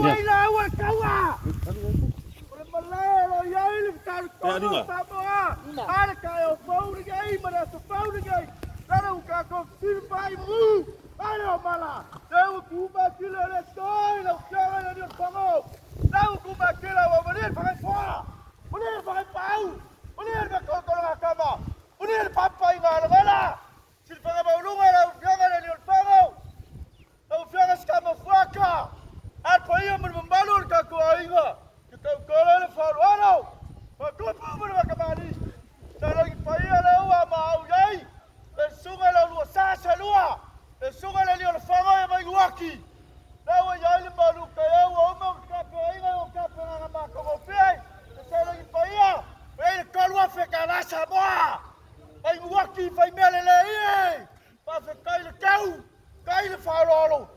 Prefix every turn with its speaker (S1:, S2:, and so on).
S1: Baila agua caua. Ora malero ia ile tar ko taboa. Ara ka o pau ni gai mana to pau ni gai. Ara u ka ko sil pai mu. Ara mala. Eu kuba kilo le toi lo kara ni pango. Eu kuba kilo o menir pakai fora. Menir pakai pau. Menir ba ko ko la kama. Menir papai ngala ngala. Sil pakai bau lunga la kara ni pango. Eu fianga skama fuaka. Apa ia membalur kaku ainga. Kau kalau faruano. Aku pun bermakabani. Kalau paya lewa mau jai. Sungai lalu sasa lua. Sungai lalu fango yang mai waki. Lawa jai malu kaya umam kapu ainga kapu nganga makamo pai. Kalau paya. Ei kalau afeka rasa boa. Ai waki fai melele. Pa fekai le kau. Kai le faruano.